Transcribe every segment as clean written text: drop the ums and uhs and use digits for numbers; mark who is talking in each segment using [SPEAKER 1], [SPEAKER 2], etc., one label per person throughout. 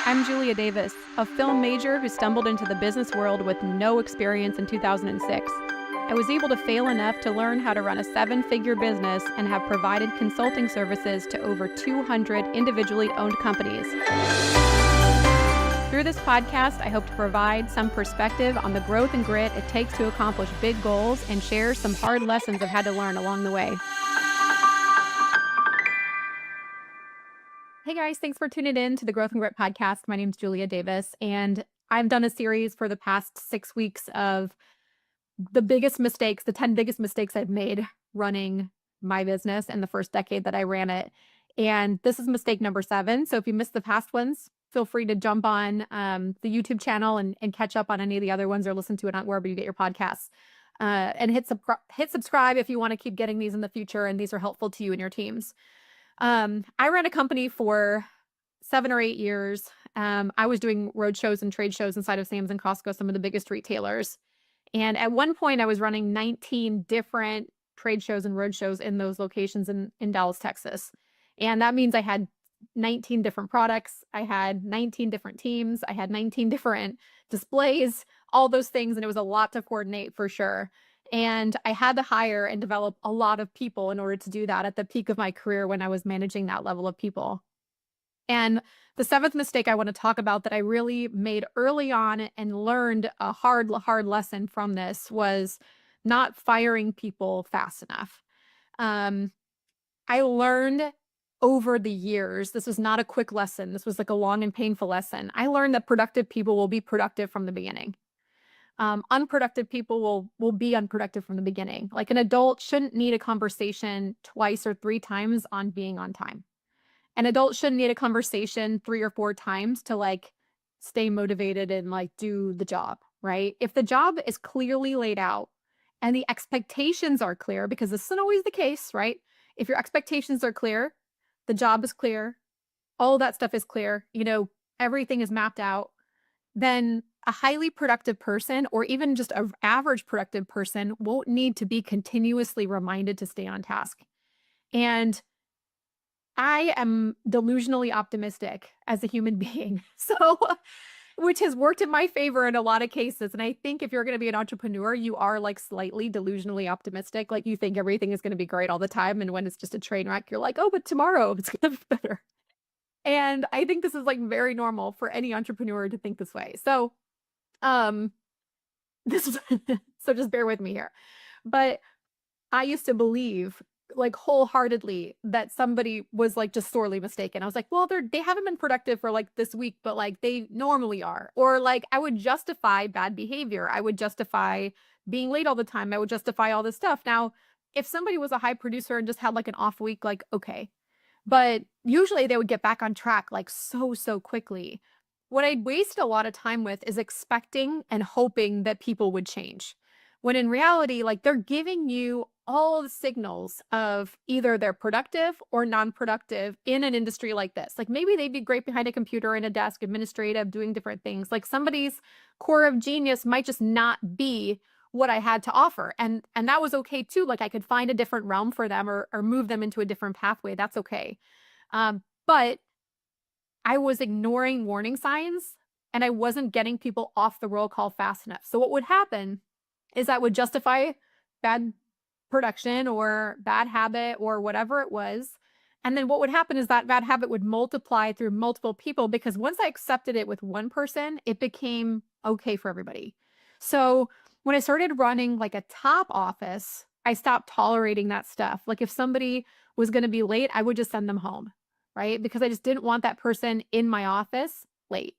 [SPEAKER 1] I'm Julia Davis, a film major who stumbled into the business world with no experience in 2006. I was able to fail enough to learn how to run a seven-figure business and have provided consulting services to over 200 individually owned companies. Through this podcast, I hope to provide some perspective on the growth and grit it takes to accomplish big goals and share some hard lessons I've had to learn along the way. Hey guys, thanks for tuning in to the Growth and Grit podcast. My name is Julia Davis, and I've done a series for the past 6 weeks of the biggest mistakes, the 10 biggest mistakes I've made running my business in the first decade that I ran it. And this is mistake number 7. So if you missed the past ones, feel free to jump on the YouTube channel and catch up on any of the other ones or listen to it on wherever you get your podcasts. And hit subscribe if you want to keep getting these in the future and these are helpful to you and your teams. I ran a company for 7 or 8 years. I was doing road shows and trade shows inside of Sam's and Costco, some of the biggest retailers. And at one point, I was running 19 different trade shows and road shows in those locations in Dallas, Texas. And that means I had 19 different products. I had 19 different teams. I had 19 different displays, all those things. And it was a lot to coordinate for sure. And I had to hire and develop a lot of people in order to do that at the peak of my career when I was managing that level of people. And the 7th mistake I want to talk about that I really made early on and learned a hard lesson from this was not firing people fast enough. I learned over the years, this was not a quick lesson. This was like a long and painful lesson. I learned that productive people will be productive from the beginning. Unproductive people will be unproductive from the beginning. Like an adult shouldn't need a conversation twice or 3 times on being on time. An adult shouldn't need a conversation 3 or 4 times to like stay motivated and like do the job, right? If the job is clearly laid out and the expectations are clear, because this isn't always the case, right? If your expectations are clear, the job is clear, all that stuff is clear, everything is mapped out, then a highly productive person or even just an average productive person won't need to be continuously reminded to stay on task. And I am delusionally optimistic as a human being. So, which has worked in my favor in a lot of cases. And I think if you're going to be an entrepreneur, you are like slightly delusionally optimistic. Like you think everything is going to be great all the time. And when it's just a train wreck, you're like, oh, but tomorrow it's going to be better. And I think this is like very normal for any entrepreneur to think this way. So, this is so just bear with me here. But I used to believe like wholeheartedly that somebody was like just sorely mistaken. I was like, well, they haven't been productive for like this week, but like they normally are. Or like I would justify bad behavior. I would justify being late all the time. I would justify all this stuff. Now, if somebody was a high producer and just had like an off week, like, okay. But usually they would get back on track like so quickly. What I'd waste a lot of time with is expecting and hoping that people would change. When in reality, like they're giving you all the signals of either they're productive or non-productive in an industry like this. Like maybe they'd be great behind a computer in a desk, administrative, doing different things. Like somebody's core of genius might just not be what I had to offer. And that was okay too. Like I could find a different realm for them or move them into a different pathway. That's okay. But I was ignoring warning signs and I wasn't getting people off the roll call fast enough. So what would happen is I would justify bad production or bad habit or whatever it was. And then what would happen is that bad habit would multiply through multiple people because once I accepted it with one person, it became okay for everybody. So when I started running like a top office, I stopped tolerating that stuff. Like if somebody was going to be late, I would just send them home, right? Because I just didn't want that person in my office late.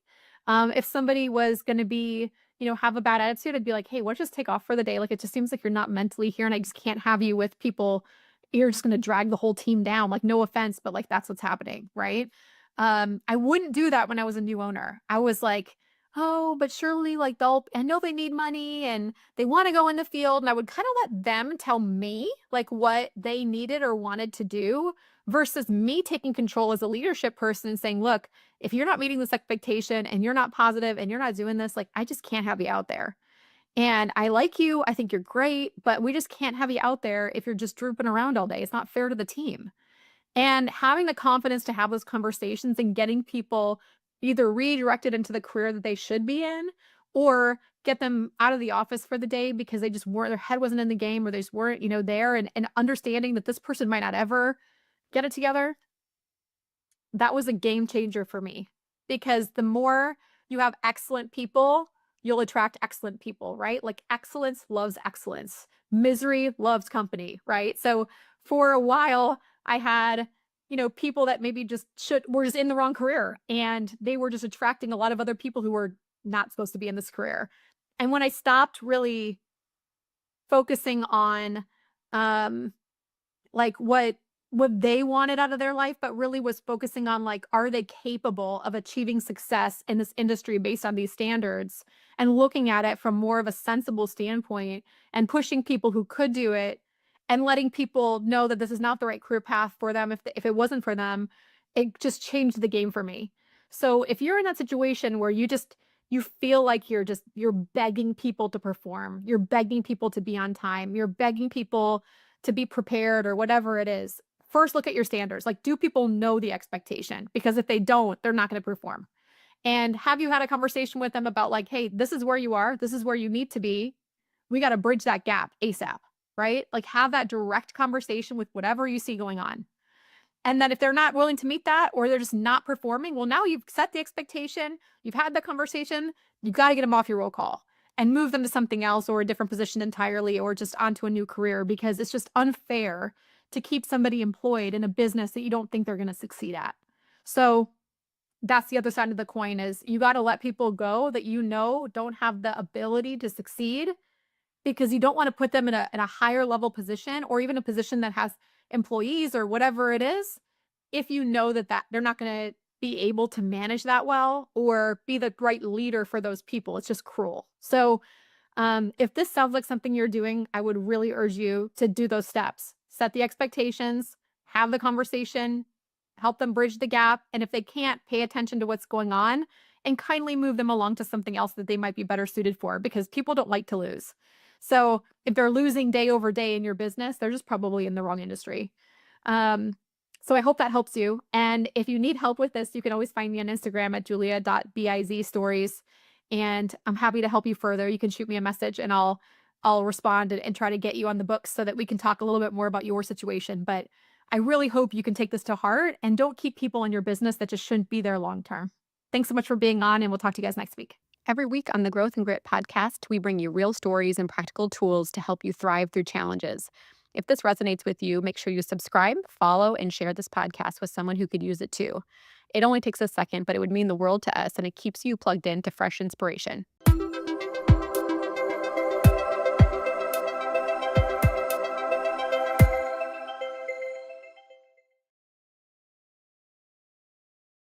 [SPEAKER 1] If somebody was going to be, have a bad attitude, I'd be like, hey, why don't you just take off for the day? Like, it just seems like you're not mentally here and I just can't have you with people. You're just going to drag the whole team down. Like, no offense, but like, that's what's happening. Right. I wouldn't do that when I was a new owner. I was like, oh, but surely like I know they need money and they want to go in the field. And I would kind of let them tell me like what they needed or wanted to do versus me taking control as a leadership person and saying, look, if you're not meeting this expectation and you're not positive and you're not doing this, like, I just can't have you out there. And I like you. I think you're great, but we just can't have you out there if you're just drooping around all day. It's not fair to the team. And having the confidence to have those conversations and getting people either redirected into the career that they should be in or get them out of the office for the day because they just weren't, their head wasn't in the game or they just weren't, there, and understanding that this person might not ever get it together. That was a game changer for me because the more you have excellent people, you'll attract excellent people, right? Like excellence loves excellence. Misery loves company, right? So for a while, I had, people that maybe just were just in the wrong career and they were just attracting a lot of other people who were not supposed to be in this career. And when I stopped really focusing on um like what they wanted out of their life, but really was focusing on like, are they capable of achieving success in this industry based on these standards? And looking at it from more of a sensible standpoint and pushing people who could do it and letting people know that this is not the right career path for them. If it wasn't for them, it just changed the game for me. So if you're in that situation where you feel like you're begging people to perform, you're begging people to be on time, you're begging people to be prepared or whatever it is, first look at your standards. Like, do people know the expectation? Because if they don't, they're not going to perform. And have you had a conversation with them about, like, hey, this is where you are, this is where you need to be. We got to bridge that gap ASAP, right? Like, have that direct conversation with whatever you see going on. And then if they're not willing to meet that or they're just not performing, well, now you've set the expectation, you've had the conversation, you've got to get them off your roll call and move them to something else or a different position entirely or just onto a new career because it's just unfair to keep somebody employed in a business that you don't think they're going to succeed at. So that's the other side of the coin is you got to let people go that don't have the ability to succeed because you don't want to put them in a higher level position or even a position that has employees or whatever it is if you know that they're not going to be able to manage that well or be the right leader for those people. It's just cruel. So if this sounds like something you're doing, I would really urge you to do those steps. Set the expectations, have the conversation, help them bridge the gap. And if they can't, pay attention to what's going on and kindly move them along to something else that they might be better suited for because people don't like to lose. So if they're losing day over day in your business, they're just probably in the wrong industry. Um, so I hope that helps you. And if you need help with this, you can always find me on Instagram at julia.bizstories. And I'm happy to help you further. You can shoot me a message and I'll respond and try to get you on the books so that we can talk a little bit more about your situation. But I really hope you can take this to heart and don't keep people in your business that just shouldn't be there long term. Thanks so much for being on, and we'll talk to you guys next week. Every week on the Growth and Grit podcast, we bring you real stories and practical tools to help you thrive through challenges. If this resonates with you, make sure you subscribe, follow, and share this podcast with someone who could use it too. It only takes a second, but it would mean the world to us, and it keeps you plugged in to fresh inspiration.